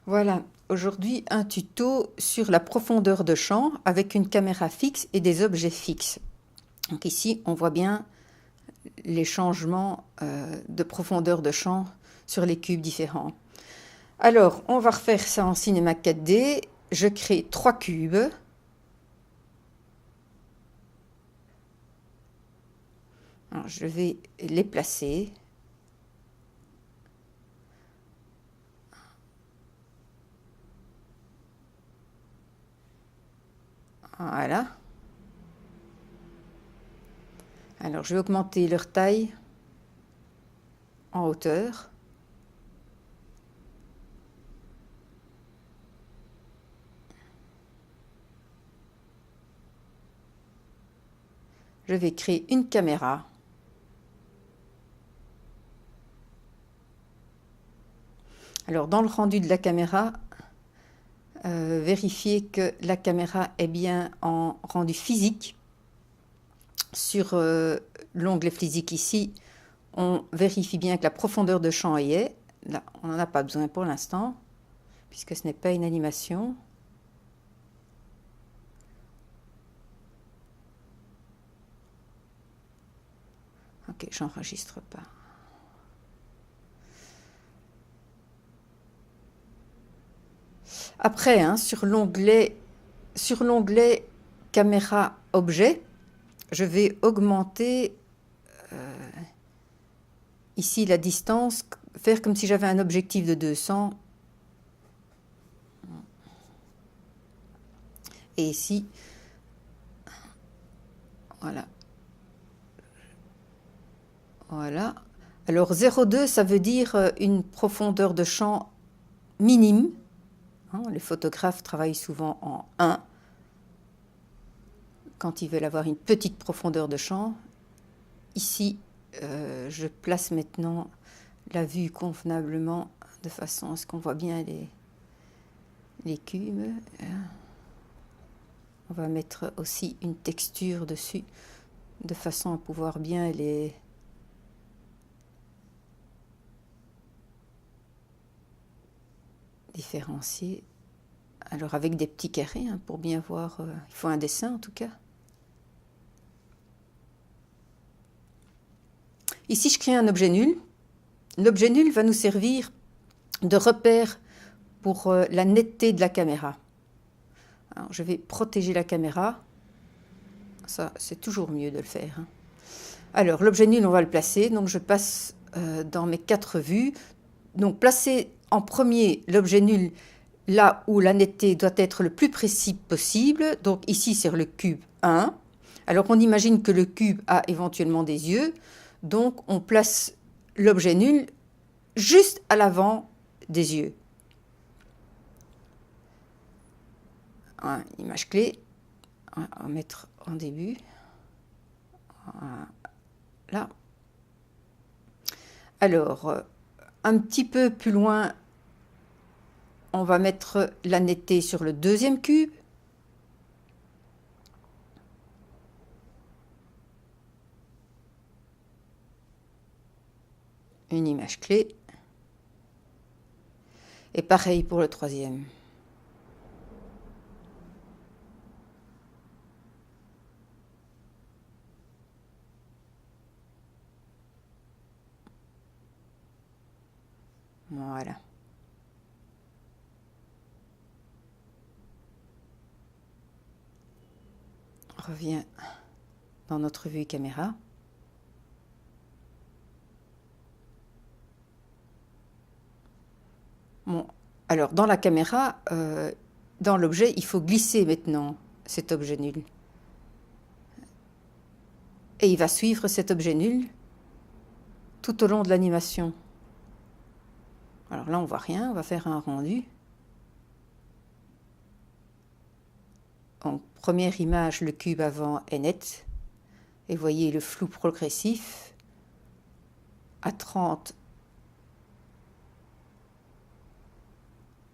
Voilà, aujourd'hui un tuto sur la profondeur de champ avec une caméra fixe et des objets fixes. Donc ici, on voit bien les changements de profondeur de champ sur les cubes différents. Alors, on va refaire ça en cinéma 4D. Je crée 3 cubes. Alors, je vais les placer. Voilà. Alors, je vais augmenter leur taille en hauteur. Je vais créer une caméra. Alors, dans le rendu de la caméra, vérifiez que la caméra est bien en rendu physique. Sur l'onglet physique ici, on vérifie bien que la profondeur de champ y est. Là, on n'en a pas besoin pour l'instant, puisque ce n'est pas une animation. Ok, j'enregistre pas. Après, hein, sur l'onglet caméra objet, je vais augmenter ici la distance, faire comme si j'avais un objectif de 200. Et ici, voilà. Voilà. Alors 0,2, ça veut dire une profondeur de champ minime. Hein, les photographes travaillent souvent en 1 quand ils veulent avoir une petite profondeur de champ. Ici, je place maintenant la vue convenablement de façon à ce qu'on voit bien les cubes. On va mettre aussi une texture dessus de façon à pouvoir bien les différencier. Alors avec des petits carrés hein, pour bien voir, il faut un dessin en tout cas. Ici je crée un objet nul. L'objet nul va nous servir de repère pour la netteté de la caméra. Alors, je vais protéger la caméra. Ça, c'est toujours mieux de le faire. Hein. Alors, l'objet nul, on va le placer. Donc, je passe dans mes 4 vues. Donc, placer en premier l'objet nul là où la netteté doit être le plus précis possible. Donc, ici, sur le cube 1. Alors, on imagine que le cube a éventuellement des yeux. Donc, on place l'objet nul juste à l'avant des yeux. Hein, image clé. On va mettre en début. Voilà. Alors, un petit peu plus loin, on va mettre la netteté sur le deuxième cube. Une image clé. Et pareil pour le troisième. Voilà. On revient dans notre vue caméra. Bon, alors dans la caméra, dans l'objet, il faut glisser maintenant cet objet nul. Et il va suivre cet objet nul tout au long de l'animation. Alors là, on voit rien, on va faire un rendu. En première image, le cube avant est net. Et voyez le flou progressif. À 30,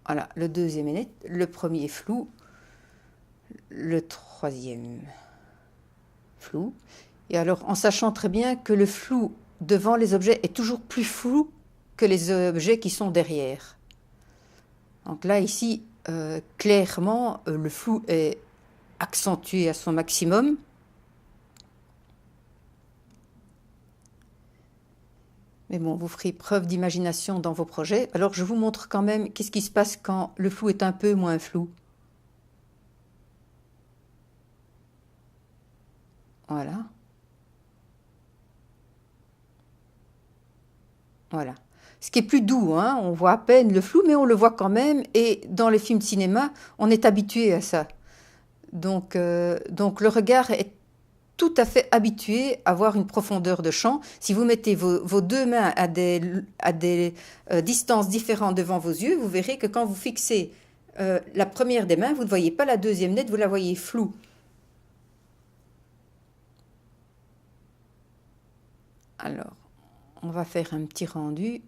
voilà, le deuxième est net, le premier est flou, le troisième flou. Et alors, en sachant très bien que le flou devant les objets est toujours plus flou que les objets qui sont derrière. Donc là, ici, clairement, le flou est accentué à son maximum. Mais bon, vous ferez preuve d'imagination dans vos projets. Alors, je vous montre quand même qu'est-ce qui se passe quand le flou est un peu moins flou. Voilà. Voilà. Ce qui est plus doux, hein, on voit à peine le flou, mais on le voit quand même. Et dans les films de cinéma, on est habitué à ça. Donc le regard est tout à fait habitué à avoir une profondeur de champ. Si vous mettez vos deux mains à des distances différentes devant vos yeux, vous verrez que quand vous fixez la première des mains, vous ne voyez pas la deuxième nette, vous la voyez floue. Alors, on va faire un petit rendu.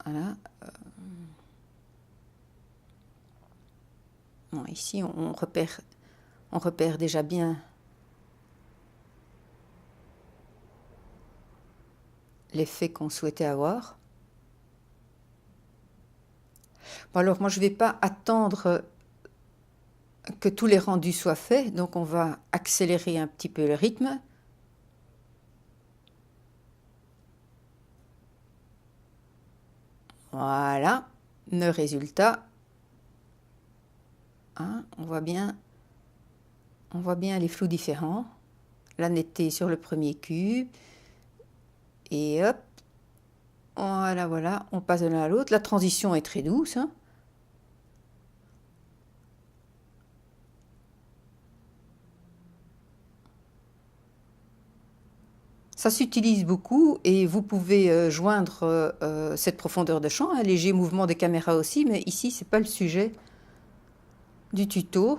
Voilà. Bon, ici, on repère déjà bien l'effet qu'on souhaitait avoir. Bon, alors, moi, je ne vais pas attendre que tous les rendus soient faits, donc on va accélérer un petit peu le rythme. Voilà, le résultat. Hein, on voit bien les flous différents. La netteté sur le premier cube. Et hop, voilà, on passe de l'un à l'autre. La transition est très douce. Hein. Ça s'utilise beaucoup et vous pouvez joindre cette profondeur de champ, un léger mouvement de caméra aussi, mais ici, ce n'est pas le sujet du tuto.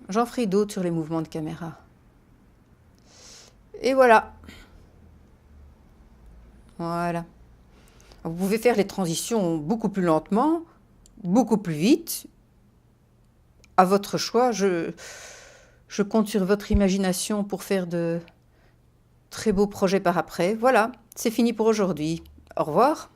J'en ferai d'autres sur les mouvements de caméra. Et voilà. Voilà. Vous pouvez faire les transitions beaucoup plus lentement, beaucoup plus vite, à votre choix. Je compte sur votre imagination pour faire de très beaux projets par après. Voilà, c'est fini pour aujourd'hui. Au revoir.